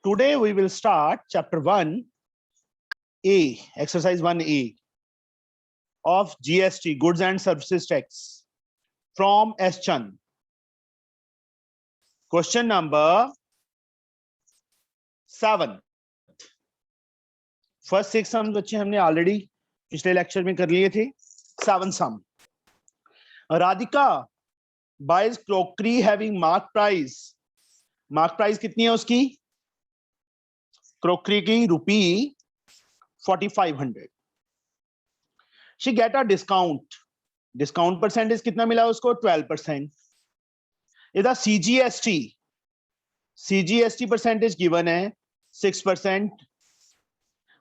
Today we will start chapter 1A, exercise 1A of GST, Goods and Services Tax, from S. Chand. Question number 7. First 6 sums बच्चे हमने already पिछले lecture में कर लिए थे. 7 sum. Radhika buys crockery having mark price. Mark price कितनी है उसकी? Crockery की rupee 4500. She get a discount. Discount percentage कितना मिला उसको? 12%. इधर CGST percentage given है 6%.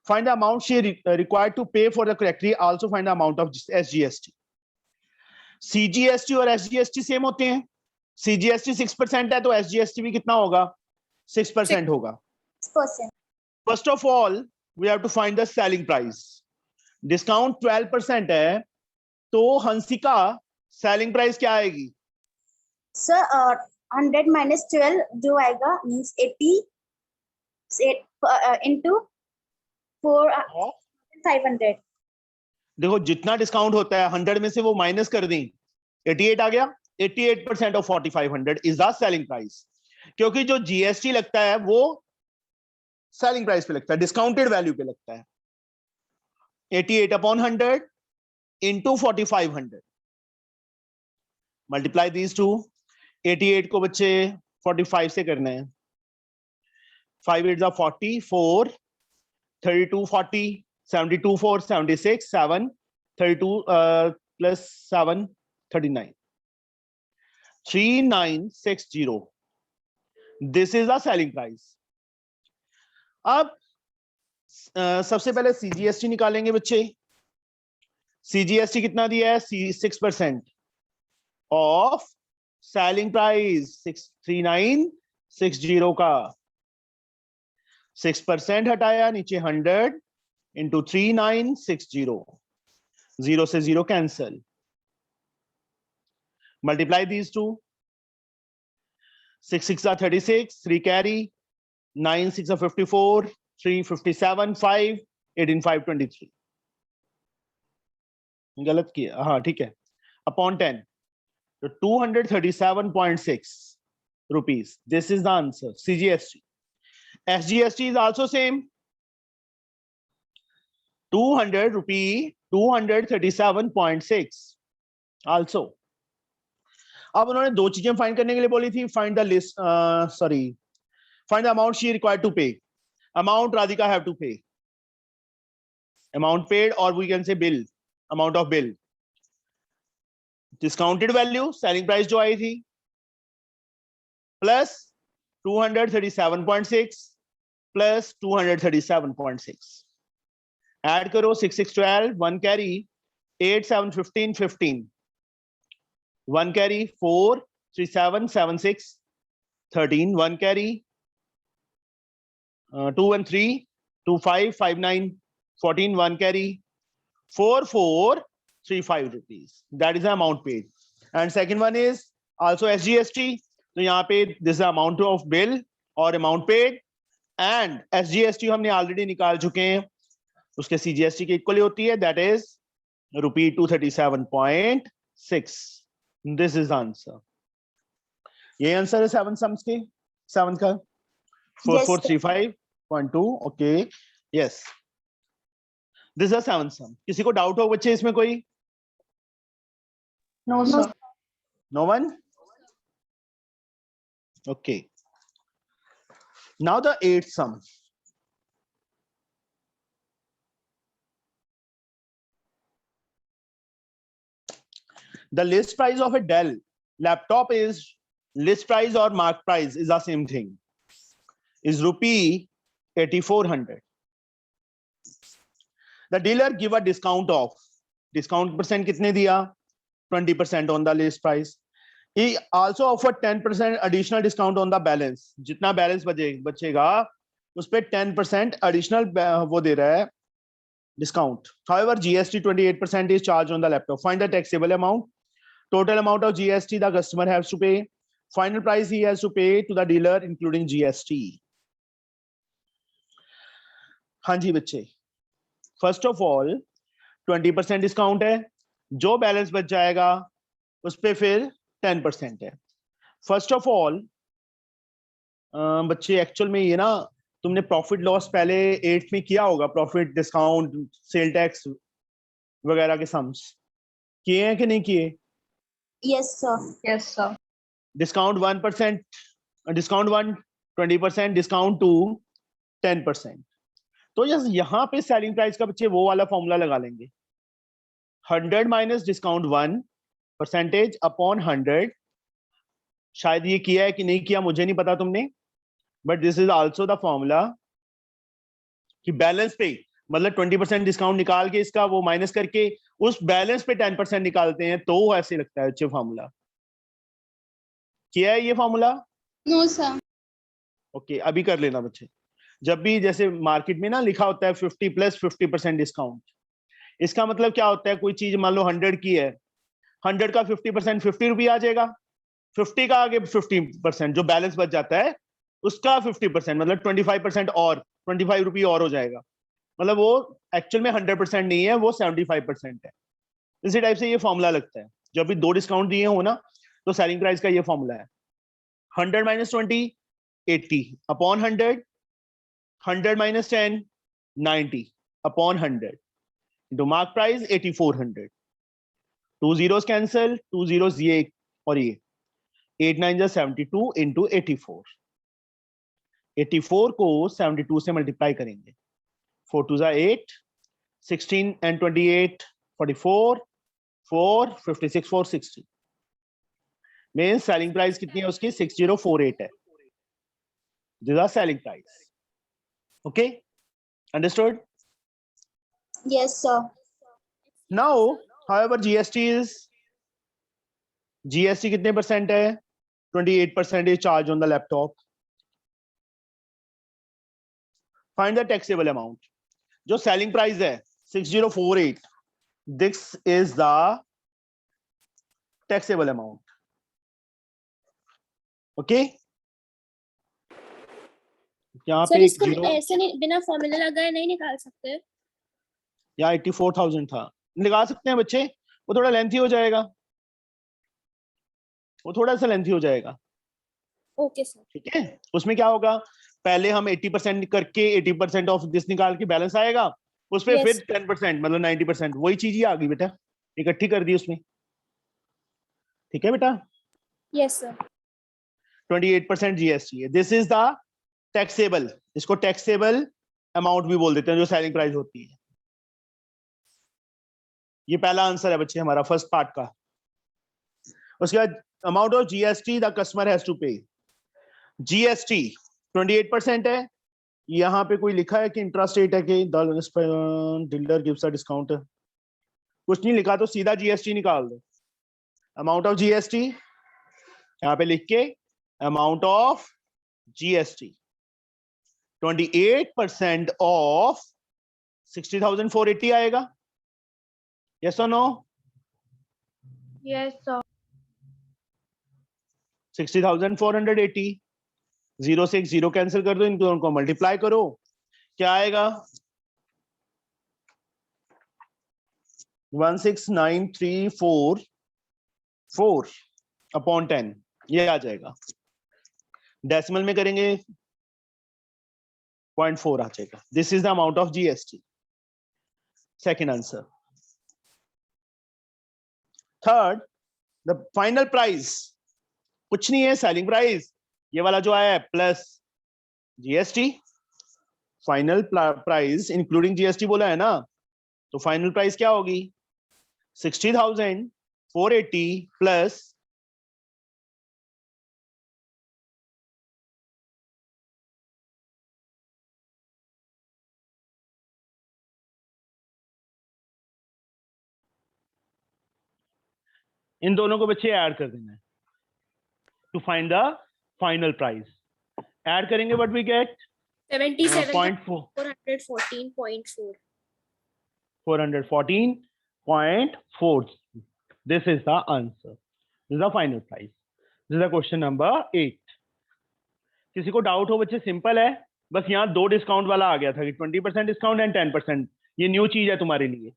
Find the amount she required to pay for the crockery. Also find the amount of SGST. CGST और SGST सेम होते हैं. CGST 6% है तो SGST भी कितना होगा? 6% होगा. 6%. First of all, we have to find the selling price. Discount 12% है, तो हंसिका selling price क्या आएगी? Sir, 100 minus 12 जो आएगा means 80 into 4,500. देखो जितना डिस्काउंट होता है 100 में से वो माइनस कर दें, 88 आ गया. 88% of 4500 is the selling price. क्योंकि जो GST लगता है वो सेलिंग प्राइस पे लगता है, डिस्काउंटेड वैल्यू पे लगता है. 88 upon 100 into 4500. Multiply these two. 88 को बच्चे 45 से करना है. 5 8 जा 40, 4 32 40, 72 4 76, 7 32 plus 7 39, 3960. This is the selling price. अब सबसे पहले CGST निकालेंगे बच्चे. CGST कितना दिया है? 6% ऑफ सेलिंग प्राइस 3960 का. 6% हटाया, नीचे 100 into 3960. 0 से 0 cancel. Multiply these two. 6 6 36, 3 carry, 9 6 54, 3 57, 5 18 5 23. गलत किया. हाँ ठीक है. अपॉन 10 तो 237.6 rupees. This is the answer. CGST. SGST is also same. 200 rupee, 237.6 also. अब उन्होंने दो चीजें फाइंड करने के लिए बोली थी. Find the list, find the amount she required to pay. Amount Radhika have to pay. Amount paid, or we can say bill. Amount of bill. Discounted value, selling price जो आई थी, plus 237.6 plus 237.6. Add करो. 6 6 12, 1 carry, 8 7 15 15, 1 carry, 4 3 7 7 6 13, 1 carry, 2 1 3 2 5 5 9 14, 1 carry, 4 4 3 5 rupees. That is the amount paid. And second one is also SGST. तो यहाँ पे this is the amount of bill or amount paid. And SGST हमने already निकाल चुके हैं, उसके CGST के इक्वली होती है. That is rupee 237.6. This is the answer. ये आंसर है 7 sums के. 7 का 4435.2. Okay. Yes. This is a 7 sum. किसी को डाउट हो बच्चे इसमें कोई? No, sir. No one? Okay. Now the 8th sum. The list price of a Dell laptop is list price or mark price is the same thing. Is rupee 8400. The dealer give a discount of, discount percent कितने दिया? 20% on the list price. He also offered 10% additional discount on the balance. जितना balance बचेगा उस पे 10% additional वो दे रहा है discount. However, GST 28% is charged on the laptop. Find the taxable amount. Total amount of GST the customer has to pay. Final price he has to pay to the dealer including GST. हाँ जी बच्चे, first of all 20% discount है, जो balance बच जाएगा उस पे फिर 10% है। फर्स्ट ऑफ ऑल बच्चे एक्चुअल में ये ना, तुमने प्रॉफिट लॉस पहले 8th में किया होगा, प्रॉफिट डिस्काउंट सेल टैक्स वगैरह के सम्स किए हैं कि नहीं किए? Yes, sir. Yes, sir. Discount 1%, discount 1 20%, discount 2 10%। तो यहाँ पे सेलिंग प्राइस का बच्चे वो वाला फॉर्मूला लगा लेंगे, 100 माइनस डिस्काउंट 1% अपॉन 100। शायद ये किया है कि नहीं किया मुझे नहीं पता तुमने, but this is also the formula कि बैलेंस पे मतलब 20% डिस्काउंट निकाल के इसका वो माइनस करके उस बैलेंस पे 10% निकालते हैं, तो ऐसे लगता है अच्छे फॉर्मूला। किया है ये फॉर्मूला? No, sir. ओके, अभी कर लेना बच्चे। जब भी जैसे मार्केट में ना लिखा होता है 50 प्लस 50% डिस्काउंट, इसका मतलब क्या होता है, कोई चीज मान लो 100 की है, 100 का 50% 50 रुपये आ जाएगा, 50 का आगे 50% जो बैलेंस बच जाता है उसका 50% मतलब 25% और 25 रुपये और हो जाएगा, मतलब वो एक्चुअल में 100% नहीं है, वो 75% है। इसी टाइप से ये फॉर्मूला लगता है। जब भी दो डिस्काउंट दिए हो ना, तो सेलिंग प्राइस का ये फॉर्मूला है 100 minus 20 80 upon 100, 100 minus 10 90 upon 100 into mark price 8400। 2 zeros cancel, 2 zeros ये और ये, 8 9 जा 72 इंटू 84। 84 को 72 से मल्टीप्लाई करेंगे, 4 2 जा 8, 16 and 28 44, 4 56 4 60। मींस सेलिंग प्राइस कितनी है उसकी? 6048 है। This are selling price. Okay, understood? Yes, sir. Now, however, GST कितने परसेंट है? 28% is charged on the laptop. Find the taxable amount. जो सेलिंग प्राइस है 6048, this is the taxable amount. Okay? यहाँ sir पे इसको जीरो ऐसे नहीं बिना फॉर्मूला लगाए नहीं निकाल सकते? या 84,000 था, निकाल सकते हैं बच्चे, वो थोड़ा लेंथी हो जाएगा, वो थोड़ा सा लेंथी हो जाएगा। Okay sir. ठीक है, उसमें क्या होगा, पहले हम 80% करके 80% ऑफ दिस निकाल के बैलेंस आएगा, उस पे Yes. फिर 10% मतलब 90%, वही चीज ही आ गई बेटा, इकट्ठी कर दी उसमें। ठीक है बेटा, यस सर। 28% जीएसटी है। दिस इज द टैक्सेबल, इसको टैक्सेबल अमाउंट भी बोल देते हैं जो सेलिंग प्राइस होती है। ये पहला आंसर है बच्चे हमारा फर्स्ट पार्ट का। उसके बाद amount of GST the customer has to pay. GST 28% है। यहाँ पे कोई लिखा है कि इंट्रास्ट रेट है कि डीलर गिव्स अ डिस्काउंट? कुछ नहीं लिखा, तो सीधा जीएसटी निकाल दो। अमाउंट ऑफ जीएसटी यहाँ पे लिख के अमाउंट ऑफ जीएसटी 28% ऑफ 60,480 आएगा। यस और नो? Yes, sir. 60,480, 0 से 0 कैंसिल कर दो, इन दोनों को मल्टीप्लाई करो, क्या आएगा? 169,344 अपॉन 10, ये आ जाएगा। डेसिमल में करेंगे 0.4 आ जाएगा। This is the amount of GST. Second answer. Third, the final price कुछ नहीं है, सेलिंग प्राइस ये वाला जो आया है plus GST. Final price including GST बोला है ना, तो फाइनल प्राइस क्या होगी? 60,480 प्लस इन दोनों को बच्चे ऐड कर देना है to find the final price. Add करेंगे what we get 77,414.4। 414.4। This is the answer. This is the final price. This is the question number 8. किसी को डाउट हो बच्चे? सिंपल है, बस यहाँ 2 डिस्काउंट वाला आ गया था कि 20% डिस्काउंट एंड 10%। ये न्यू चीज है तुम्हारे लिए।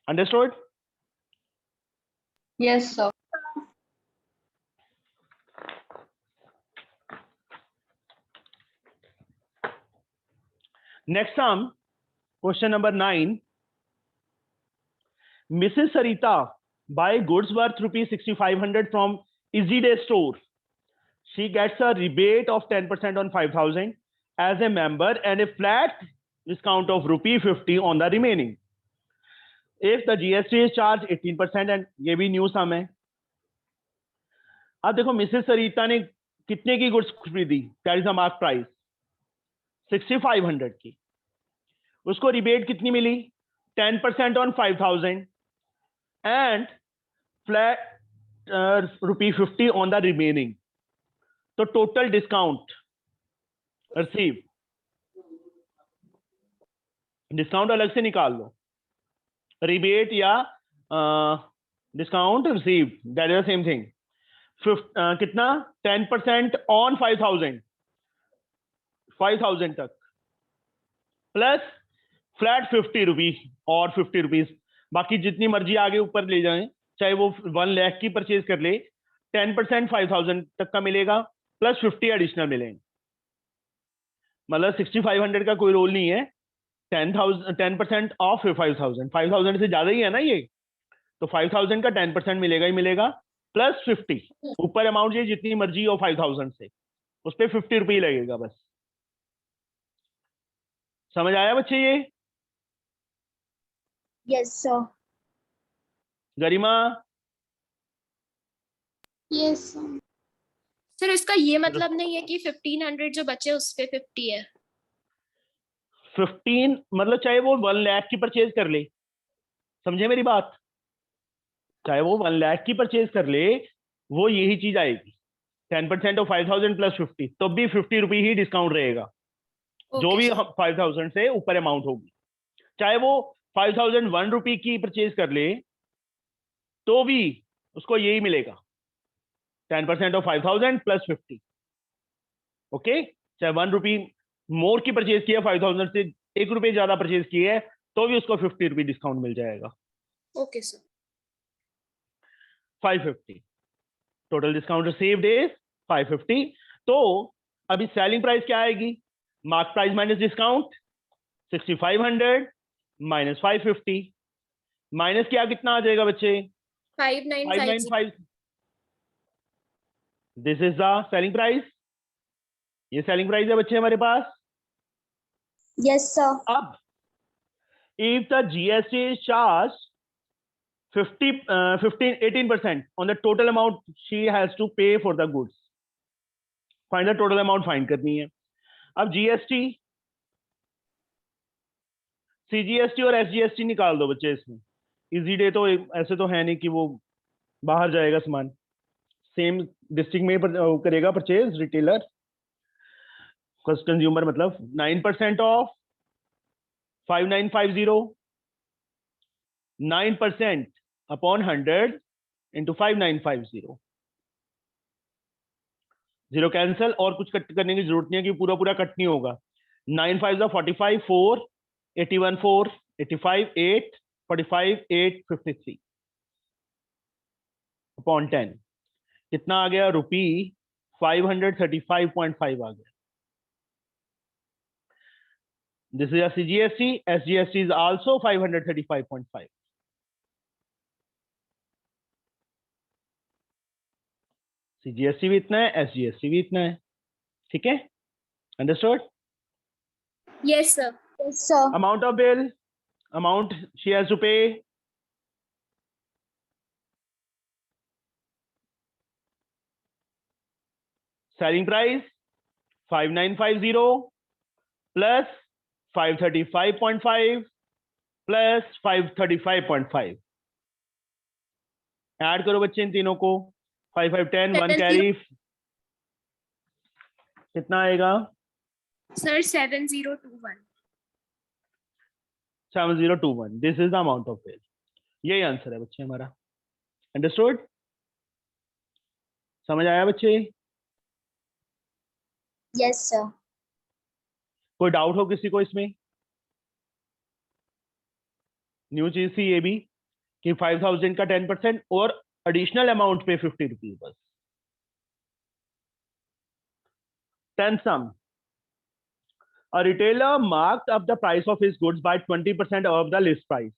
Understood? Yes, sir. Next sum, question number 9. Mrs. Sarita buy goods worth rupees 6,500 from EasyDay store. She gets a rebate of 10% on 5,000 as a member and a flat discount of rupee 50 on the remaining. If the GST is charged 18% and ये भी new सम है। अब देखो Mrs सरिता ने कितने की goods खरीदी, that is the mark price 6,500 की। उसको रिबेट कितनी मिली? 10% on 5,000 and flat rupee 50 on the remaining. तो टोटल डिस्काउंट रिसीव, डिस्काउंट अलग से निकाल लो, रिबेट या discount receive that is the same thing. कितना? 10% ऑन 5,000 तक प्लस फ्लैट 50 रुपी और 50 रुपीज, बाकी जितनी मर्जी आगे ऊपर ले जाएं, चाहे वो 1 लाख की परचेज कर ले, 10% 5,000 तक का मिलेगा प्लस 50 एडिशनल मिलेंगे। मतलब 6,500 का कोई रोल नहीं है, 10% ऑफ 5,000 से ज्यादा ही है ना ये, तो 5,000 का 10% मिलेगा ही मिलेगा प्लस 50 ऊपर अमाउंट ये जितनी मर्जी हो 5,000 से, उस पर 50 रुपये लगेगा बस। समझ आया बच्चे ये? Yes, sir. गरिमा? Yes, sir. सर इसका ये मतलब नहीं है कि 1500 जो बचे उस पे 50 है। 15 मतलब चाहे वो 1 लाख की परचेज कर ले, समझे मेरी बात? चाहे वो 1 लाख की परचेज कर ले, वो यही चीज आएगी 10% ऑफ 5,000 प्लस 50, तो भी 50 रुपये ही डिस्काउंट रहेगा जो ओके भी सर। 5,000 से ऊपर अमाउंट होगी। चाहे वो 5,001 रुपये की परचेज कर ले तो भी उसको यही मिलेगा 10% ऑफ 5,000 प्लस 50। ओके, चाहे 1 रुपी मोर की परचेज किया 5,000 से, 1 रुपये ज्यादा परचेज की है, तो भी उसको 50 रुपये डिस्काउंट मिल जाएगा। Okay sir. 550 total discount received is 550। तो अभी सेलिंग प्राइस क्या आएगी? Mark price minus discount 6,500 minus 550 minus क्या कितना आ जाएगा बच्चे? 5950। 595। This is the selling price. ये सेलिंग प्राइस है बच्चे हमारे पास। Yes, sir. अब if the GST is charged 18% on the total amount she has to pay for the goods, find the total amount find करनी है। अब GST, CGST और SGST निकाल दो बच्चे इसमें। इजी डे तो ऐसे तो है नहीं कि वो बाहर जाएगा सामान, सेम डिस्ट्रिक्ट में करेगा परचेज रिटेलर, कंज्यूमर मतलब 9% of 5,950, 9% upon 100 into 5,950, zero cancel और कुछ कट करने की जरूरत नहीं है कि पूरा पूरा कट नहीं होगा। 9 5 45, 4 81 4 85 8 45 8 53 अपॉन 10 कितना आ गया? रुपी 535.5 आ गया। This is CGST, SGST is also 535.5। CGST भी इतना है, SGST भी इतना है, ठीक है? Understood? Yes sir. Yes, sir. Amount of bill, amount she has to pay, selling price 5,950 plus 535.5 plus 535.5। Add करो बच्चे इन तीनों को, 5 5 10, 1 कैरी, कितना आएगा? Sir 7021। 7021। This is the amount of bill. यही आंसर है बच्चे हमारा। अंडरस्टूड? समझ आया बच्चे? Yes, sir. कोई डाउट हो किसी को इसमें? न्यू चीज थी ये भी कि 5000 का 10% और एडिशनल अमाउंट पे 50 रुपीज बस। 10th sum. A retailer marked up the price of his goods by 20% above the list price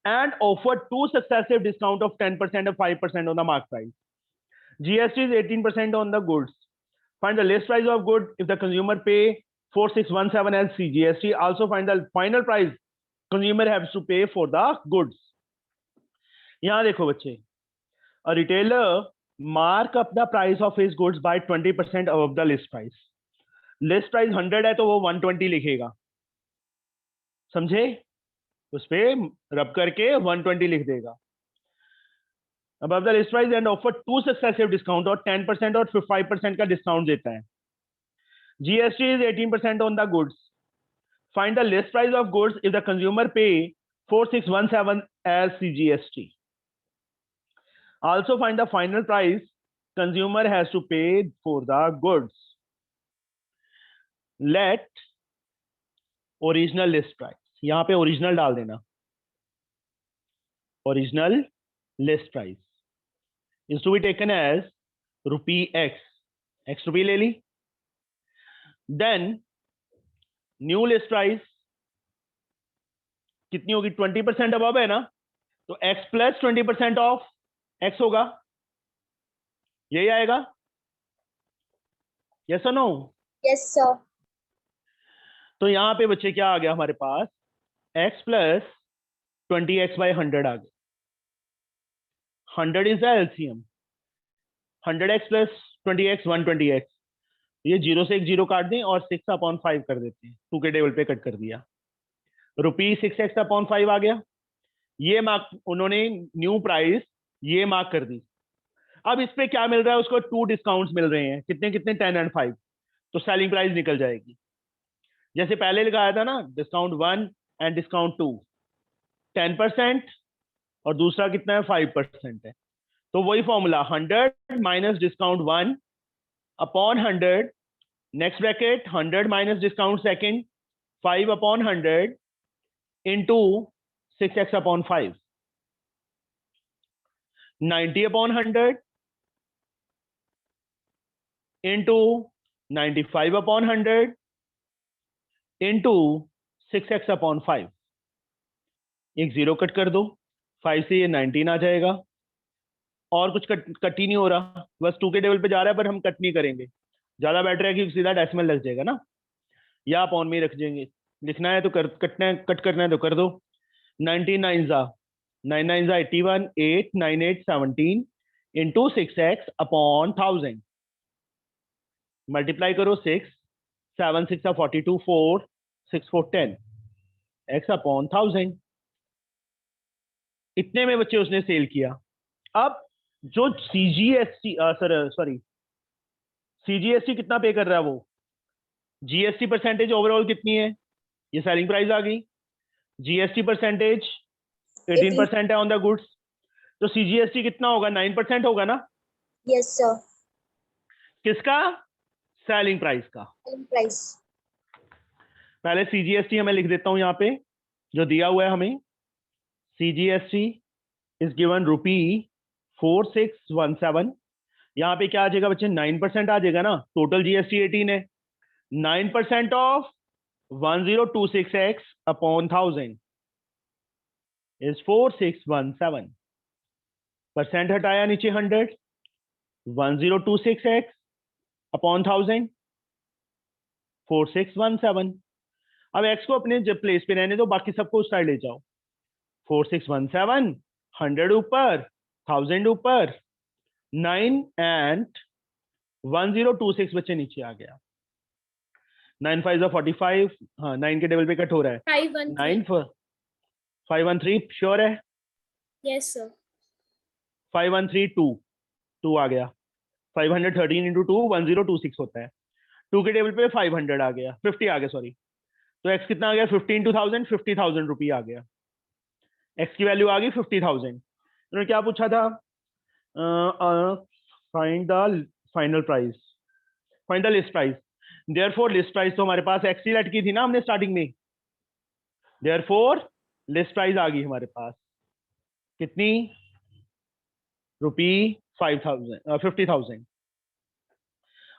and offered two successive discount of 10% and 5% on the mark price. GST is 18% on the goods. Find the list price of good if the consumer pay 4617 as CGST. Also find the final price consumer has to pay for the goods. यहाँ देखो बच्चे, a retailer mark up the price of his goods by 20% above the list price. List price 100 है तो वो 120 लिखेगा, समझे? उस पे रब करके 120 लिख देगा। above the list price and offer two successive discount और 10% और 5% का डिस्काउंट देता है। GST is 18% on the goods. Find the list price of goods if the consumer pay 4617 as CGST. Also find the final price consumer has to pay for the goods. Let original list price, यहां पे original डाल देना, original list price is to be taken as ₹x, x रुपये ले ली। Then new list price कितनी होगी? 20% above है ना, तो x प्लस 20% ऑफ x होगा, यही आएगा। यस और नो? Yes, sir. तो यहां पे बच्चे क्या आ गया हमारे पास? x प्लस 20x बाई 100 आ गया। 100 is the LCM. 100x plus 20x 120x, ये 0 से एक 0 काट दें और 6/5 कर देते हैं, 2 के टेबल पे कट कर दिया, ₹6x/5 आ गया। ये मार्क उन्होंने न्यू प्राइस ये मार्क कर दी। अब इस पे क्या मिल रहा है उसको? 2 डिस्काउंट्स मिल रहे हैं, कितने कितने? 10 और 5, तो सेलिंग प्राइस निकल जाएगी। जैसे पहले लगाया था ना, डिस्काउंट 1 एंड डिस्काउंट 2 10% और दूसरा कितना है? 5% है। तो वही formula 100 minus discount 1 upon 100, next bracket 100 minus discount second 5/100 into 6x/5, 90/100 into 95/100 into 6x/5। एक 0 कट कर दो, 5 से ये 19 आ जाएगा, और कुछ कट ही नहीं हो रहा, बस 2 के टेबल पे जा रहा है, पर हम कट नहीं करेंगे, ज्यादा बेटर है कि सीधा डेसिमल लग जाएगा ना, या अपॉन में ही रख देंगे। लिखना है तो कटना है, कट करना है तो कर दो। 99 जा 99 जा 81, 8 9 8 17 इंटू 6x/1000, मल्टीप्लाई करो 6 7 6 42 4 6 4 10 x/1000। इतने में बच्चे उसने सेल किया। अब जो सीजीएसटी सीजीएसटी कितना पे कर रहा है वो? जीएसटी परसेंटेज ओवरऑल कितनी है? ये सेलिंग प्राइस आ गई। जीएसटी परसेंटेज 18% है ऑन द गुड्स, तो सीजीएसटी कितना होगा? 9% होगा ना? Yes, sir. किसका? सेलिंग प्राइस का। Selling price. पहले सीजीएसटी हमें लिख देता हूं यहाँ पे जो दिया हुआ है हमें। CGST is given ₹4617। यहाँ पे क्या आ जाएगा बच्चे? 9% आ जाएगा ना, टोटल जीएसटी 18 है, 9% ऑफ 1026x/1000 इज 4617। परसेंट हटाया नीचे 100, 1026x/1000 4617। अब x को अपने जब प्लेस पे रहने दो, बाकी सबको उस साइड ले जाओ। 4617 100 ऊपर 1000 ऊपर 9 एंड 1026 बच्चे नीचे आ गया। 9 5 45, हाँ 9 के टेबल पे कट हो रहा है। 513। 513 श्योर है? Yes sir. 5132 2 आ गया। 513 इंटू 2 1026 होता है। 2 के टेबल पे 500 आ गया, 50 आ गया सॉरी। तो x कितना आ गया? 15 into 1000 50,000 रुपये आ गया। x की वैल्यू आ गई 50,000। उन्होंने क्या पूछा था? Find the final price, find the list price. Therefore list price तो हमारे पास एक्स लेट की थी ना हमने स्टार्टिंग में, देयरफॉर लिस्ट प्राइस आ गई हमारे पास कितनी, ₹50,000।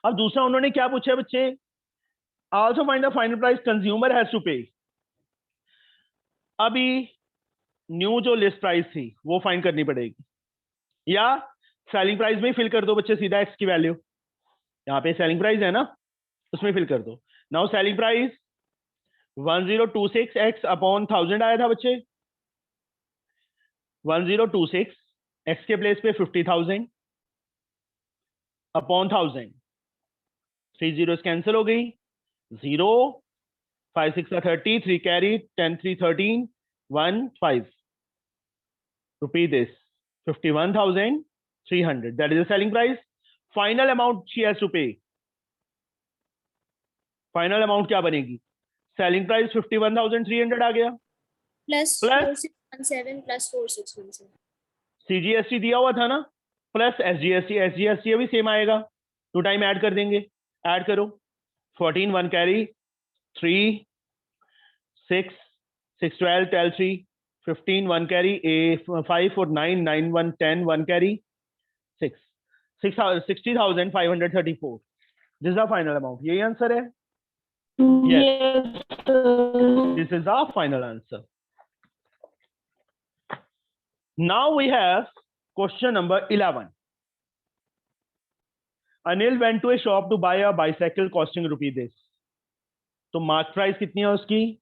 अब दूसरा उन्होंने क्या पूछा बच्चे, also find the final price consumer has to pay. अभी न्यू जो लिस्ट प्राइस थी वो फाइंड करनी पड़ेगी, या सेलिंग प्राइस में फिल कर दो बच्चे सीधा एक्स की वैल्यू, यहाँ पे सेलिंग प्राइस है ना उसमें फिल कर दो। Now selling price 1026 x upon 1000 आया था बच्चे, 1026 एक्स के प्लेस पे 50,000 अपॉन 1000, 3 जीरो कैंसिल हो गई, 0 5 6 30, 3 carry, 10 3 13, 1 5 rupee this 51,300, that is the selling price. Final amount she has to pay. Final amount क्या बनेगी, selling price 51,300 आ गया, प्लस Plus? 4617 प्लस 4617। CGST दिया हुआ था ना, प्लस SGST भी सेम आएगा, 2 टाइम ऐड कर देंगे, ऐड करो 14 1 carry, 3 6 6 12 12 3 15 1 carry, 5 4 9 9 1 10 1 carry, 6 60,534. This is the final amount. यही आंसर है? Yes. This is the final answer. Now we have question number 11. Anil went to a shop to buy a bicycle costing rupee this. तो mark price कितनी है उसकी,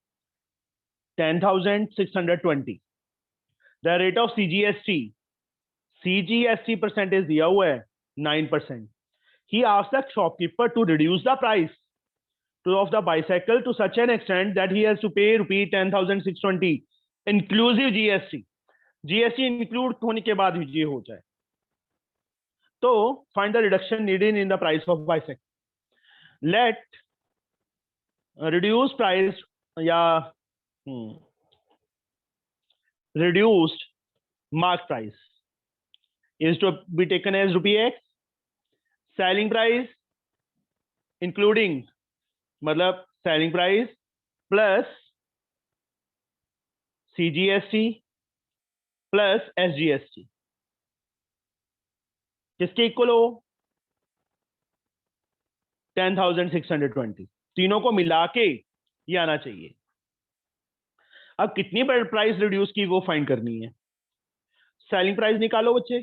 10,620. The rate of CGST percentage दिया हुआ है 9%. He asked the shopkeeper to reduce the price of the bicycle to such an extent that he has to pay rupee 10,620 inclusive GST. GST include होने के बाद ये हो जाए. तो find the reduction needed in the price of bicycle. Let reduce price या reduced mark price is to be taken as rupee X. Selling price including मतलब selling price plus CGST plus SGST किसके equal हो, 10,620. तीनों को मिला के ये आना चाहिए. अब कितनी प्राइस रिड्यूस की वो फाइंड करनी है. सेलिंग प्राइस निकालो बच्चे,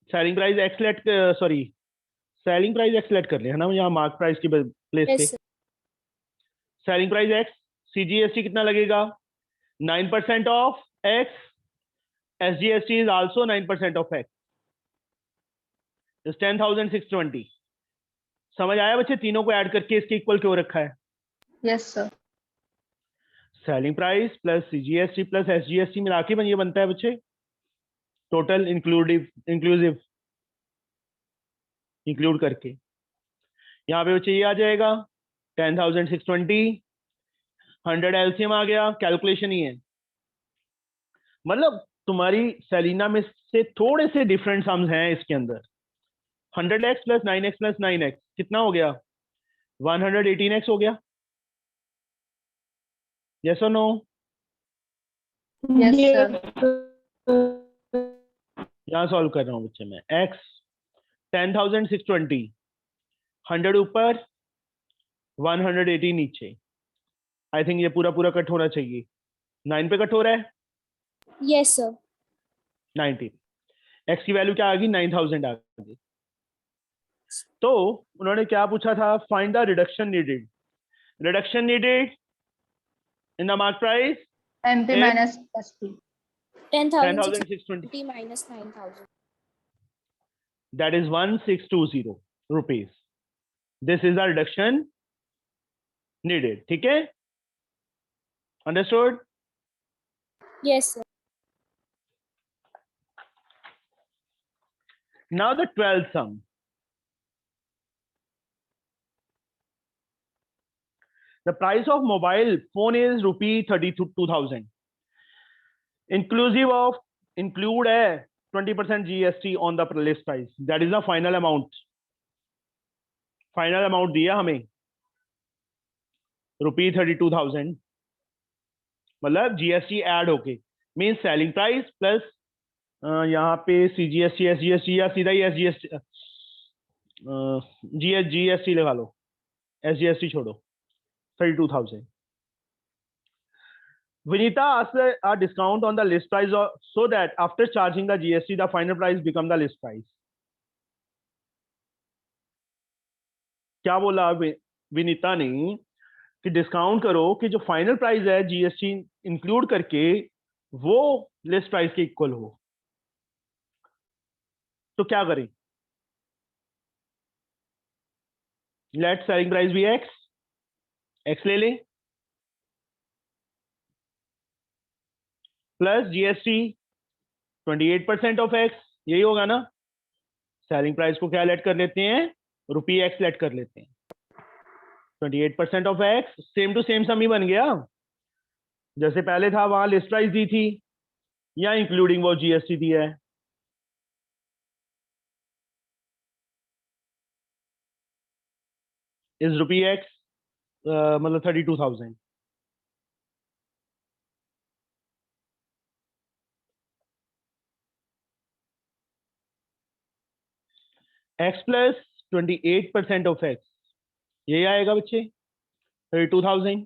selling price एक्सलेट, sorry selling price एक्सलेट कर ले है ना यहाँ मार्क प्राइस की प्लेस पे. सेलिंग प्राइस एक्स, सीजीएसटी कितना लगेगा, 9% of x, SGST is also 9% of x, 10,620. समझ आया बच्चे, तीनों को ऐड करके इसके इक्वल क्यों रखा है. Yes sir. Selling price plus CGST plus SGST मिला के ये बनता है बच्चे टोटल इंक्लूसिव इंक्लूड करके. यहाँ पे बच्चे ये आ जाएगा 10,620, 100 एलसीएम आ गया, कैलकुलेशन ही है. मतलब तुम्हारी सेलिना में से थोड़े से डिफरेंट सम्स हैं इसके अंदर. 100x plus 9x plus 9x कितना हो गया, 118x हो गया. यस और नो. Yes sir. यहाँ सॉल्व कर रहा हूँ बच्चे मैं. x 10,620, 100 ऊपर 180 नीचे. आई थिंक ये पूरा कट होना चाहिए. 9 पे कट हो रहा है. Yes sir. 90. x की वैल्यू क्या आ गई, 9,000 आ गई. तो उन्होंने क्या पूछा था, find the reduction needed. Reduction needed in the mark price MP minus SP. 10,620 minus 9,000. that is 1,620 rupees. This is the reduction needed. ठीक है, understood? Yes sir. Now the 12th sum. The price of mobile phone is rupee 32,000. Include 20% GST on the list price. That is the final amount. Final amount दिया हमें ₹32,000, मतलब GST add होके, mean selling price plus यहाँ पे CGST SGST या सीधा ही SGST GST लगा लो, SGST छोड़ो, 32,000. Vinita asked a discount on the list price so that after charging the GST, the final price become the list price. क्या बोला विनीता ने कि डिस्काउंट करो कि जो फाइनल प्राइस है जीएसटी इंक्लूड करके वो लिस्ट प्राइस के इक्वल हो. तो क्या करें? लेट सेलिंग प्राइस भी एक्स ले लें प्लस जीएसटी 28% ऑफ एक्स, यही होगा ना. सेलिंग प्राइस को क्या लेट कर लेते हैं? ₹x लेट कर लेते हैं. 28% of x, same to same sum ही बन गया, जैसे पहले था वहां लिस्ट प्राइस दी थी या इंक्लूडिंग वो जीएसटी दिया है. इज ₹x मतलब 32,000. x प्लस 28% ऑफ x, यही आएगा बच्चे 32,000.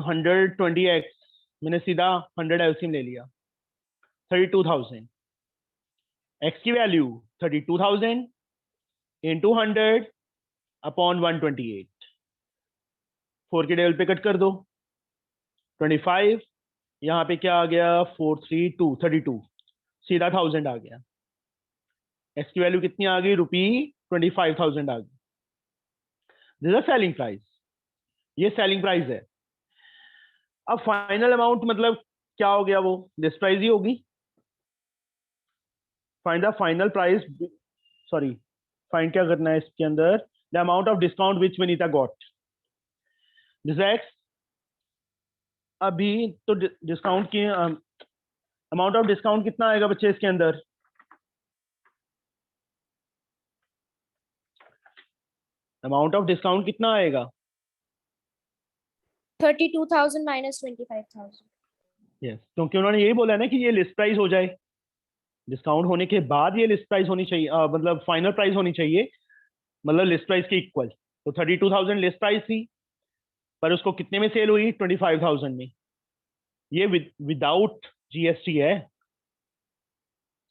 120x, मैंने सीधा 100 एलसीएम ले लिया. 32,000 x की वैल्यू 32,000 इंटू 100 अपॉन 128. 4 के टेबल पे कट कर दो. 25 यहाँ पे क्या आ गया? 432 32, सीधा 1000 आ गया. x की वैल्यू कितनी आ गई? ₹25,000 आ गई. दिस इज सेलिंग प्राइस, ये सेलिंग प्राइस है. अब फाइनल अमाउंट मतलब क्या हो गया? वो लिस्ट प्राइस ही होगी. Find the final price, sorry find क्या करना है इसके अंदर? The amount of discount which Vinita got. This x. अभी तो डिस्काउंट की अमाउंट ऑफ डिस्काउंट कितना आएगा बच्चे इसके अंदर? अमाउंट ऑफ डिस्काउंट कितना आएगा? 32,000 minus 25,000. यस, क्योंकि उन्होंने यही बोला है ना कि ये लिस्ट प्राइस हो जाए. डिस्काउंट होने के बाद ये लिस्ट प्राइस होनी चाहिए, मतलब फाइनल प्राइस होनी चाहिए, मतलब लिस्ट प्राइस के इक्वल. तो 32,000 लिस्ट प्राइस थी, पर उसको कितने में सेल हुई? 25,000 में. ये विदाउट जीएसटी है.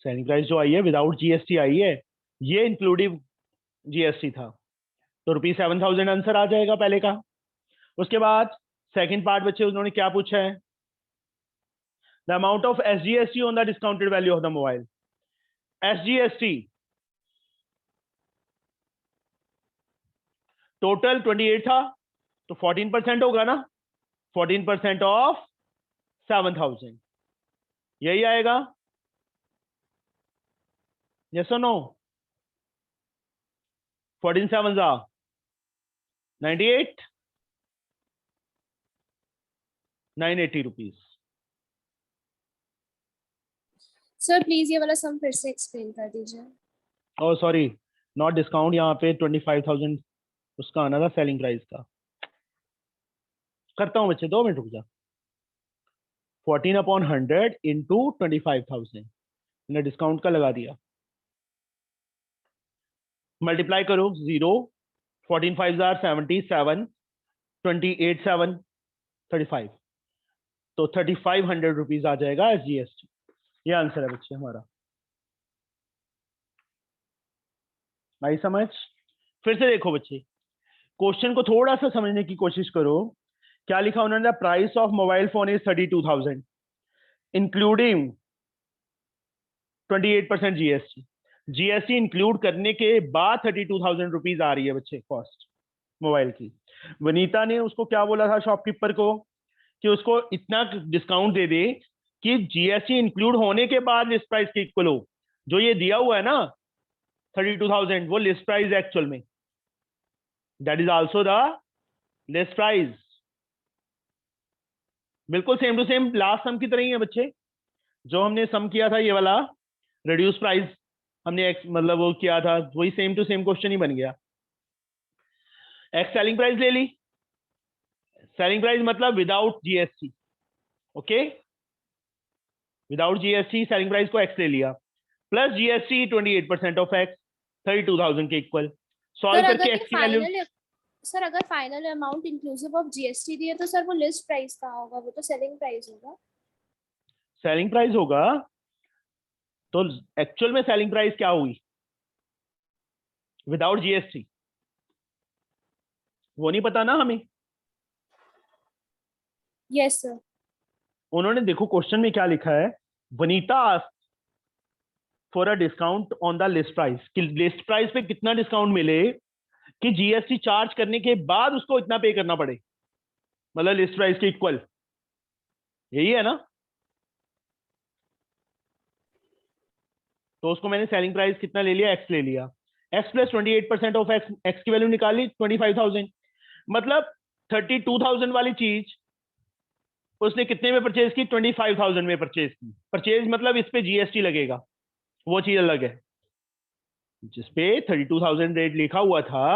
सेलिंग प्राइस जो आई है विदाउट जीएसटी आई है, ये इंक्लूडिव जीएसटी था. तो ₹7,000 आंसर आ जाएगा पहले का. उसके बाद सेकंड पार्ट बच्चे उन्होंने क्या पूछा है? The amount of SGST on the discounted value of the mobile. SGST total 28 था, तो 14% होगा ना. 14% ऑफ 7,000, यही आएगा. यस और नो? 14 7 98, 980 रुपीज. सर प्लीज ये वाला सम फिर से एक्सप्लेन कर दीजिए. Oh sorry, not discount. यहाँ पे 25,000 उसका आना था सेलिंग प्राइस का. करता हूँ बच्चे, 2 मिनट रुक जा. 14/100 इंटू 25,000 मैंने डिस्काउंट का लगा दिया. मल्टीप्लाई करो 0, 14 5 77, 28 7 35, तो 3,500 रुपीज आ जाएगा एसजीएसटी. ये आंसर है बच्चे हमारा. आई समझ? फिर से देखो बच्चे, क्वेश्चन को थोड़ा सा समझने की कोशिश करो. क्या लिखा उन्होंने? Price of mobile phone is 32,000 including 28% GST. GST include करने के बाद 32,000 रुपीज आ रही है बच्चे कॉस्ट मोबाइल की. वनीता ने उसको क्या बोला था शॉपकीपर को कि उसको इतना डिस्काउंट दे दे कि जीएसटी इंक्लूड होने के बाद लिस्ट प्राइस के इक्वल हो. जो ये दिया हुआ है ना 32,000, वो लिस्ट प्राइस एक्चुअल में, that is also the list price. बिल्कुल सेम टू सेम लास्ट सम की तरह ही है बच्चे. जो हमने सम किया था ये वाला रिड्यूस प्राइस हमने एक्स मतलब वो किया था, वही सेम टू सेम क्वेश्चन ही बन गया। एक्स सेलिंग प्राइस ले ली, सेलिंग प्राइस मतलब without GST, okay, without GST selling price को एक्स ले लिया, प्लस जीएसटी 28% ऑफ एक्स 32,000 के इक्वल। सॉल्व सर करके अगर ये एक्स की वैल्यू, फाइनल सर अगर final amount inclusive of GST दिए तो सर वो लिस्ट प्राइस कहाँ होगा, वो तो सेलिंग प्राइस होगा। सेलिंग प्राइस होगा, तो एक्चुअल में सेलिंग प्राइस क्या हुई विदाउट जीएसटी, वो नहीं पता ना हमें। Yes sir. उन्होंने देखो क्वेश्चन में क्या लिखा है, Vanita for a discount on the list price, कि लिस्ट प्राइस पे कितना डिस्काउंट मिले कि जीएसटी चार्ज करने के बाद उसको इतना पे करना पड़े, मतलब लिस्ट प्राइस के इक्वल, यही है ना। तो उसको मैंने सेलिंग प्राइस कितना ले लिया, एक्स ले लिया, x plus 28% of x, x की वैल्यू निकाली 25,000, मतलब 32,000 वाली चीज उसने कितने में परचेज की, 25,000 में परचेज की। परचेज मतलब इस पे जीएसटी लगेगा, वो चीज अलग है। जिसपे 32,000 रेट लिखा हुआ था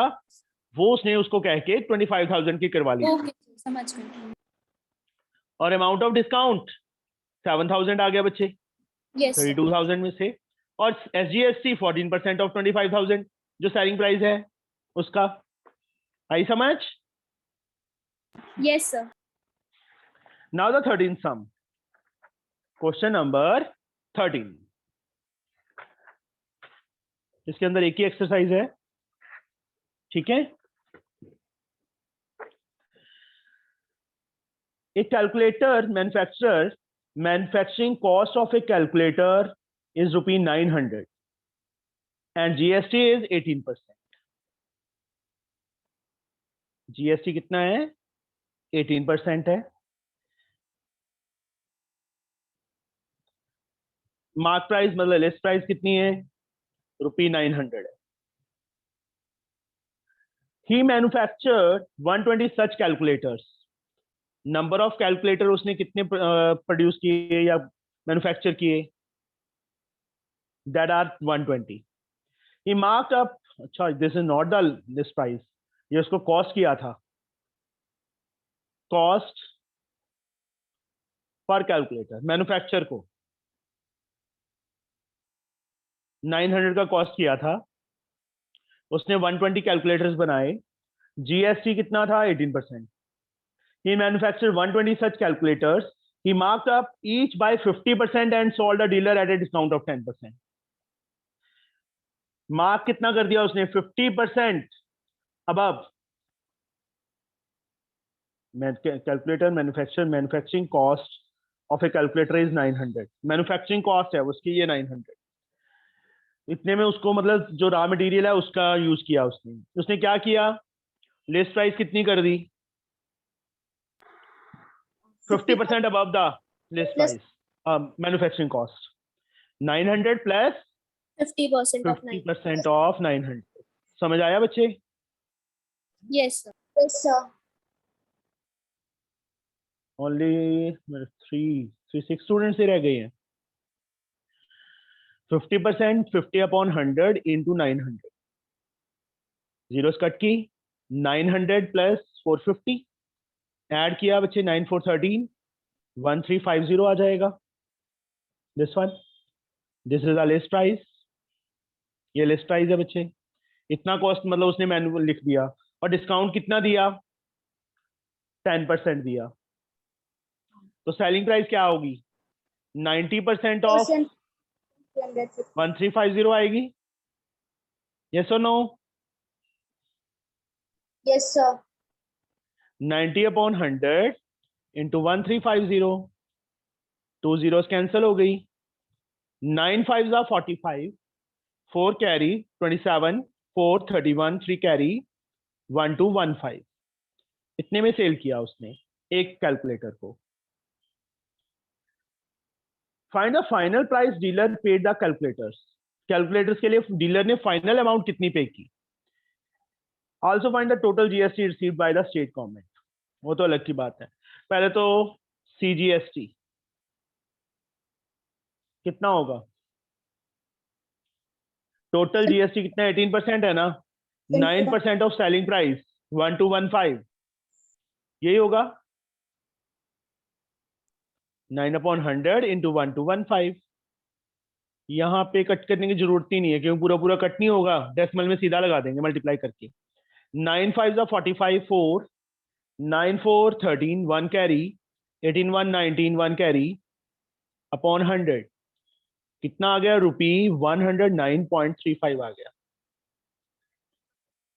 वो उसने उसको कह के 25,000 की करवा ली। ओके समझ गए। और अमाउंट ऑफ डिस्काउंट 7,000 आ गया बच्चे यस सर। 32,000 में से, और एसजीएसटी 14% ऑफ 25,000 जो सेलिंग प्राइस है उसका। आई समझ? Yes sir. Now the 13th सम, क्वेश्चन नंबर 13। इसके अंदर एक ही एक्सरसाइज है, ठीक है। A calculator manufacturing cost of a calculator is rupee 900 and GST is 18%. GST कितना है? 18% है। मार्क प्राइस मतलब लिस्ट प्राइस कितनी है? रुपी 900 है। He manufactured 120 such calculators. Number of calculator उसने कितने प्रोड्यूस किए या मैन्युफैक्चर किए? That are 120। He marked up, अच्छा this is not the list price, ये उसको कॉस्ट किया था, कॉस्ट पर कैलकुलेटर मैन्युफैक्चर को 900 का कॉस्ट किया था, उसने 120 कैलकुलेटर्स बनाए, जीएसटी कितना था? 18%। He manufactured 120 such calculators. He marked up each by 50% and sold a dealer at a discount of 10%. Mark कितना कर दिया उसने? 50% above calculator manufacturing cost of a calculator is 900. Manufacturing cost है उसकी ये 900। इतने में उसको मतलब जो रॉ मटेरियल है उसका यूज किया उसने। उसने क्या किया? लिस्ट प्राइस कितनी कर दी? 50% above the list Plus price, manufacturing cost 900 plus 50% of 9. 50% of 900। समझ आया बच्चे? Yes sir. yes, sir. Only 6 students ही रह गए हैं। 50% 50 अपॉन 100 इंटू 900, जीरोस कट की, 900 प्लस 450 ऐड किया बच्चे, 9 4 13 1350 आ जाएगा। This one, this is a list price, ये लिस्ट प्राइस है बच्चे। इतना कॉस्ट मतलब उसने मैनुअल लिख दिया, और डिस्काउंट कितना दिया? 10% दिया। तो सेलिंग प्राइस क्या होगी? 90% ऑफ 350. 1350 आएगी। यस और no? Yes, sir. 90 upon 100 into 1350, 2 zeros cancel हो गई, 9 5 45, 4 कैरी 27, 4 31, 3 कैरी 1 2 1 5। इतने में सेल किया उसने एक कैलकुलेटर को। Find the final price dealer paid the calculators, calculators के लिए डीलर ने फाइनल अमाउंट कितनी पे की। Also find the total GST received by the state government, वो तो अलग की बात है। पहले तो सीजीएसटी कितना होगा? टोटल जीएसटी कितना 18% है ना, 9% ऑफ सेलिंग प्राइस 1215, यही होगा 9/100 इंटू 1215। यहाँ पे कट करने की जरूरत ही नहीं है क्योंकि पूरा पूरा कट नहीं होगा, डेसिमल में सीधा लगा देंगे मल्टीप्लाई करके। 9 5 45 4, 9 4 13 1 कैरी, 18 1 19 1 कैरी अपॉन 100 कितना आ गया, ₹109.35 आ गया।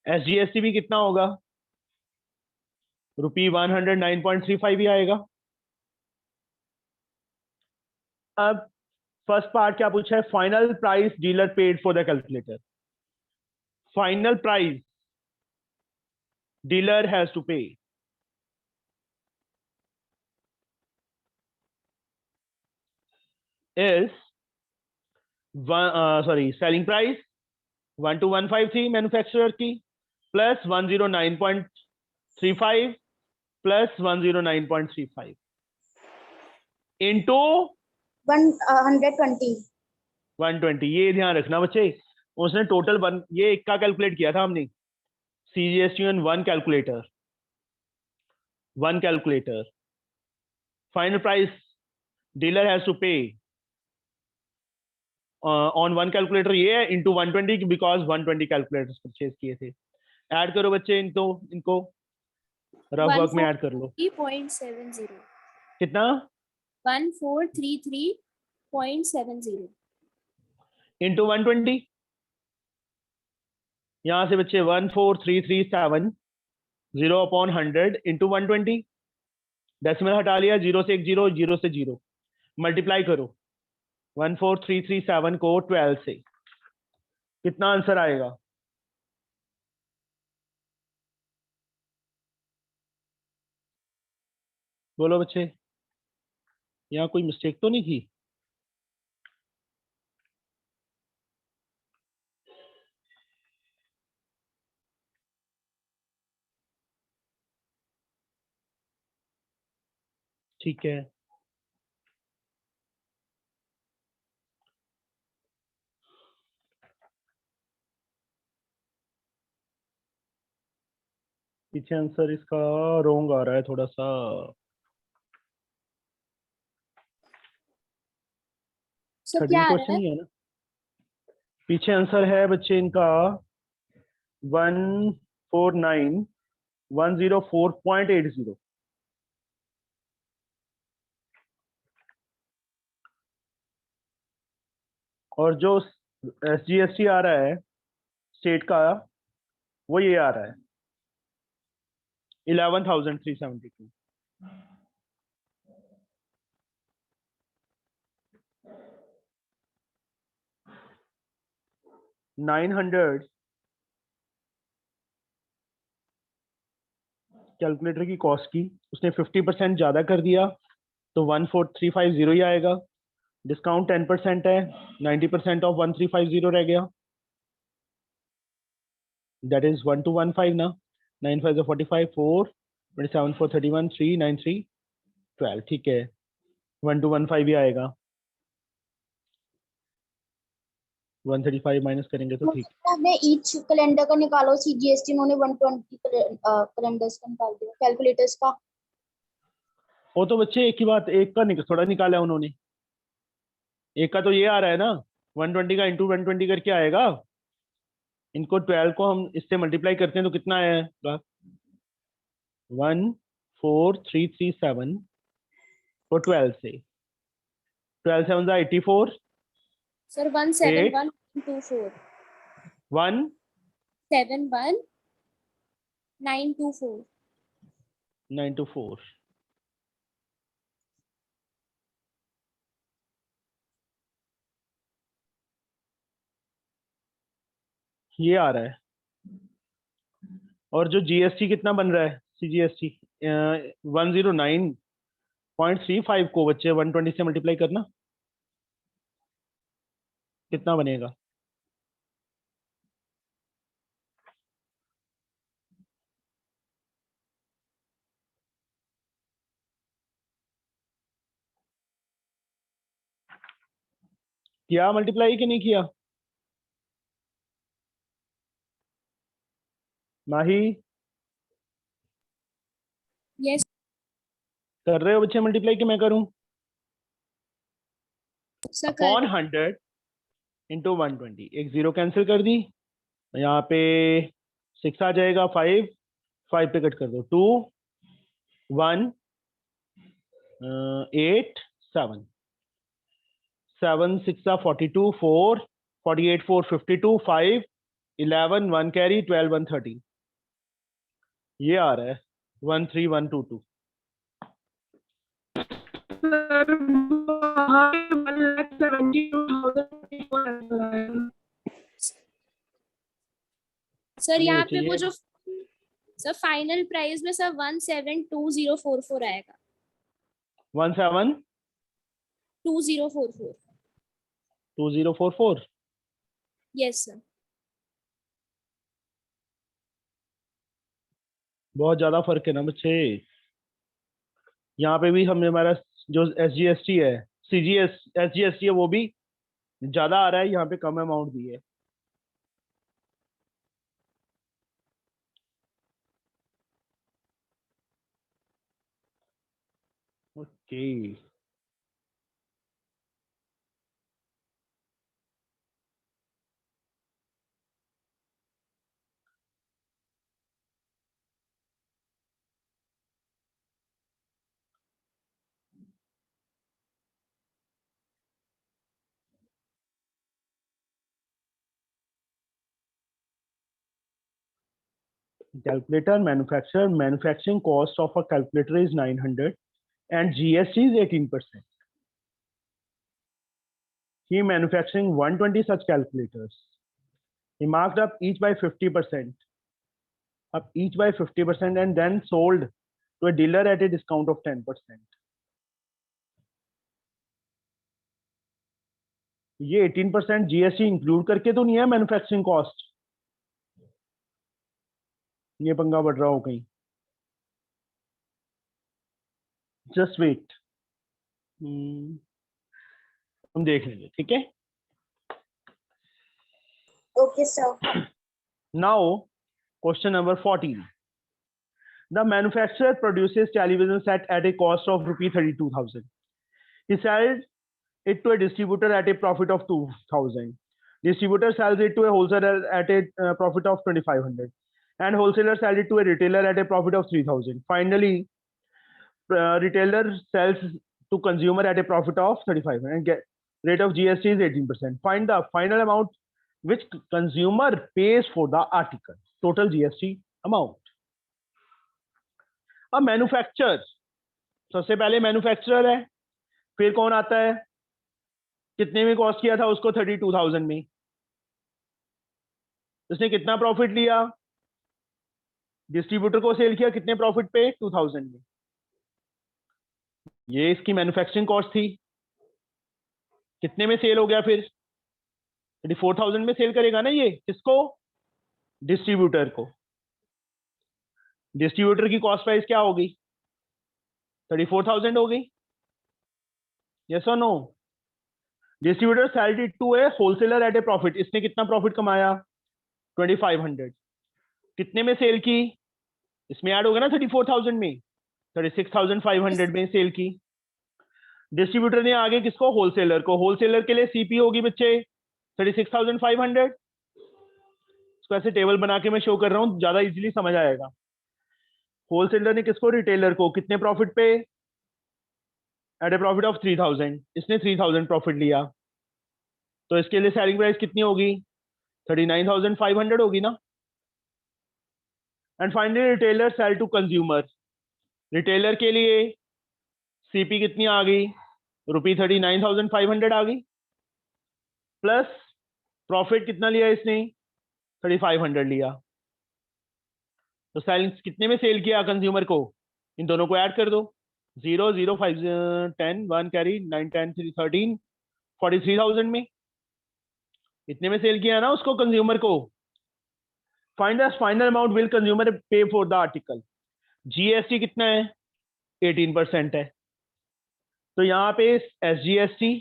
एसजीएसटी भी कितना होगा, ₹109.35 ही आएगा। अब फर्स्ट पार्ट क्या पूछा है, final price dealer paid for the calculator. Final price dealer has to pay is selling price 1215 थी मैन्युफैक्चरर की, प्लस 109.35 प्लस 109.35 इंटू 120. 120। ये ध्यान रखना बच्चे, उसने टोटल वन ये एक का कैलकुलेट किया था हमने, CGST on one calculator. Final price dealer has to pay on one calculator ये है इंटू 120 बिकॉज 120 कैलकुलेटर्स परचेज किए थे। ऐड करो बच्चे इनको रफ वर्क में ऐड कर लो। 143.70 कितना, 1433.70 इंटू 120, यहां से बच्चे 14337 अपॉन 100 इंटू 120, डेसिमल हटा लिया, 0 से 1 0, 0 से 0, मल्टीप्लाई करो 14337 को 12 से, कितना आंसर आएगा, बोलो बच्चे, यहाँ कोई मिस्टेक तो नहीं थी। ठीक है, पीछे आंसर इसका रोंग आ रहा है थोड़ा सा, सर 13 क्या आ रहा क्वेश्चन है? ही है ना। पीछे आंसर है बच्चे इनका 149,104.80। और जो एसजीएसटी आ रहा है स्टेट का, वो ये आ रहा है 11,372। 900 कैलकुलेटर की कॉस्ट की उसने 50% ज्यादा कर दिया तो 14350 ही आएगा। डिस्काउंट 10% है, 90% ऑफ 1350 रह गया, दैट इज 1215 ना। 9 5 45 4 27 4 31 3 9 3 12, ठीक है 1215 ही आएगा। 135 माइनस करेंगे तो ठीक। आपने ईच कैलेंडर का निकालो, सीजीएसटी उन्होंने 120 कैलेंडर्स का निकाल दिया, कैलकुलेटर्स का। वो तो बच्चे एक ही बात, एक का थोड़ा निकाला है उन्होंने, एक का तो ये आ रहा है ना 120 का इंटू 120 करके आएगा। इनको 12 को हम इससे मल्टीप्लाई करते हैं तो कितना आएगा, 14337 को 12 से, 12 7 84, सर 8 171,924 1 71,924। 924। ये आ रहा है। और जो जीएसटी कितना बन रहा है, सीजीएसटी 109.35 को बच्चे 120 से मल्टीप्लाई करना, कितना बनेगा, किया मल्टीप्लाई कि नहीं किया, माही यस कर रहे हो बच्चे मल्टीप्लाई कि मैं करूं? सर अपॉन कर 100 इंटू 120, एक जीरो कैंसिल कर दी, यहाँ पे 6 आ जाएगा, 5 पे कट कर दो, 2 1 8 7 7 6 42 4 48 4 52 5 11 1 कैरी 12 1 13, ये आ रहा है 13122। सर वहाँ पे 1,72,000 सर नहीं यहाँ बच्चे पे वो ये जो सर फाइनल प्राइस में सर 172044 आएगा 172044 2044 यस सर बहुत ज्यादा फर्क है ना बच्चे। यहाँ पे भी हमें हमारा जो SGST है, SGST है, वो भी ज्यादा आ रहा है, यहाँ पे कम अमाउंट दी है। Okay calculator manufacturing cost of a calculator is 900 and GST is 18%. He manufacturing 120 such calculators. He marked up each by 50%, and then sold to a dealer at a discount of 10%. ये 18% GST include करके तो नहीं है manufacturing cost, ये पंगा बढ़ रहा हो कहीं। जस्ट वेट, हम देख लेंगे, ठीक है। Okay, sir. Now question number 14. The manufacturer produces television set at a cost of rupee 32,000. He sells it to a distributor at a profit of 2,000. Distributor sells it to a wholesaler at a profit of 2,500, and wholesaler sells it to a retailer at a profit of 3,000. Finally, retailer sells to consumer at a profit of 3,500 and get rate of GST is 18%. Find the final amount which consumer pays for the article. Total GST amount. अब manufacturer, सबसे पहले manufacturer है, फिर कौन आता है, कितने में कॉस्ट किया था उसको 32,000 में, उसने कितना प्रॉफिट लिया, डिस्ट्रीब्यूटर को सेल किया कितने प्रॉफिट पे, 2,000 में, ये इसकी मैन्युफैक्चरिंग कॉस्ट थी। कितने में सेल हो गया, फिर 34,000 में सेल करेगा ना ये, किसको, डिस्ट्रीब्यूटर को। डिस्ट्रीब्यूटर की कॉस्ट प्राइस क्या होगी, 34,000 हो गई, यस और no. Distributor sold it to a wholesaler at a profit, इसने कितना प्रॉफिट कमाया, 2,500, कितने में सेल की, इसमें ऐड होगा ना 34,000 में, 36,500 में सेल की। डिस्ट्रीब्यूटर ने आगे किसको, होलसेलर को, होलसेलर के लिए सीपी होगी बच्चे 36,500। इसको ऐसे टेबल बना के मैं शो कर रहा हूं, ज्यादा इजीली समझ आएगा। होलसेलर ने किसको, रिटेलर को, कितने प्रॉफिट पे, एट ए प्रॉफिट ऑफ 3,000, इसने 3,000 प्रॉफिट लिया, तो इसके लिए सेलिंग प्राइस कितनी होगी, 39,500 होगी ना। And finally retailer sell to consumer, retailer के लिए सीपी कितनी आ गई, ₹39,500 आ गई, प्लस प्रॉफिट कितना लिया इसने, 3,500 लिया, तो सेलिंग कितने में सेल किया कंज्यूमर को, इन दोनों को ऐड कर दो, 0 0 5 10 1 कैरी 9 10 3 13 43,000 में, इतने में सेल किया ना उसको कंज्यूमर को। Find the final amount will consumer पे फॉर द आर्टिकल, जीएसटी कितना है, 18% है, तो यहाँ पे एसजीएसटी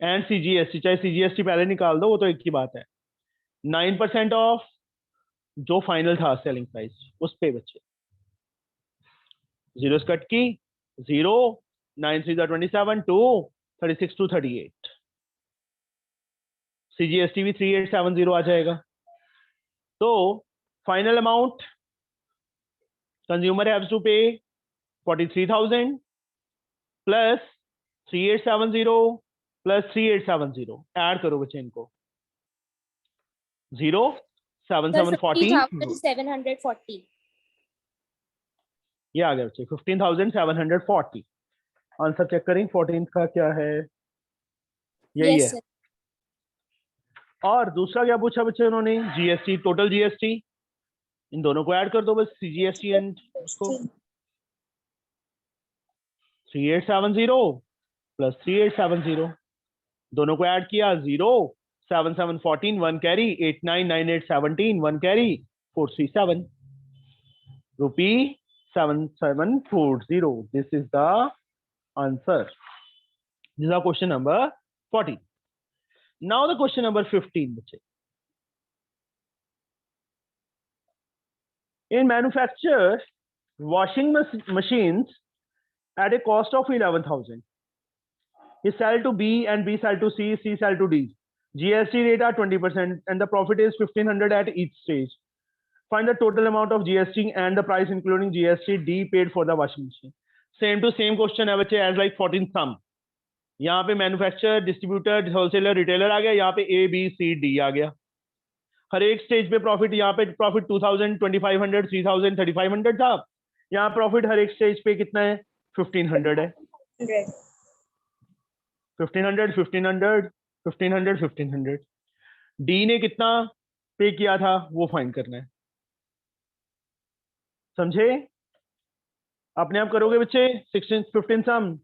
एंड सीजीएसटी, चाहे सीजीएसटी पहले निकाल दो, वो तो एक ही बात है, 9% ऑफ जो फाइनल था सेलिंग प्राइस उस पे बच्चे, जीरोस कट की, 0 9 3 27 2 36 to 38, CGST भी 3870 आ जाएगा। तो final amount consumer haves to pay 43,000 plus 3870 plus 3870, add करो बच्चे इनको, 0 7 सर 7 40, 50,740। ये आ गया बच्चे 15,740। आंसर चेक करें 14 का क्या है, यही यस है। सर। और दूसरा क्या पूछा बच्चे उन्होंने, जीएसटी, टोटल जीएसटी, इन दोनों को ऐड कर दो बस, सीजीएसटी एंड उसको, 3870 प्लस 3870, दोनों को ऐड किया, 0 7 7 14 1 carry, 8 9 9 8 17 1 carry, 437 rupee 7740। This is the answer. This is question number 14। Now the question number 15 बच्चे। In manufacture washing machines at a cost of 11,000, is sell to B and B sell to C, C sell to D. GST rate are 20% and the profit is 1,500 at each stage. Find the total amount of GST and the price including GST D paid for the washing machine. Same to same question है बच्चे as like 14 sum. यहाँ पे manufacturer, distributor, wholesaler, retailer आ गया, यहाँ पे A B C D आ गया। हर एक stage पे प्रॉफिट, यहाँ पे प्रॉफिट 2,000, 2,500, 3,000, 3,500 था, यहाँ प्रॉफिट हर एक स्टेज पे कितना है, 1,500 है। 1,500 1,500 1,500 1,500। डी ने कितना पे किया था वो फाइंड करना है, समझे? अपने आप करोगे बच्चे 16 15 सम।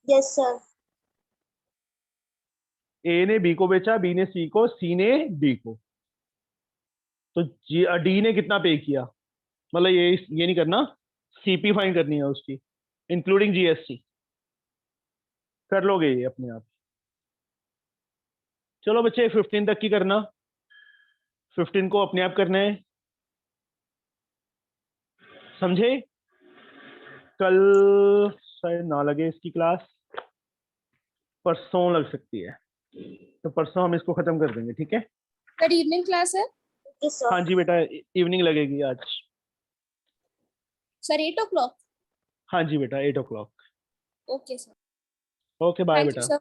Yes sir. ए ने बी को बेचा, बी ने सी को, सी ने डी को, तो डी ने कितना पे किया, मतलब ये नहीं करना, सीपी फाइंड करनी है उसकी इंक्लूडिंग जीएसटी, कर लोगे ये अपने आप। चलो बच्चे 15 तक की करना, 15 को अपने आप करना है, समझे? कल शायद ना लगे इसकी क्लास, परसों लग सकती है, तो परसों हम इसको खत्म कर देंगे, ठीक है? सर इवनिंग क्लास है? Yes sir. हाँ जी बेटा, इवनिंग लगेगी आज। Sir 8 o'clock? हाँ जी बेटा 8 o'clock। Okay sir. Okay bye thank you बेटा। सर।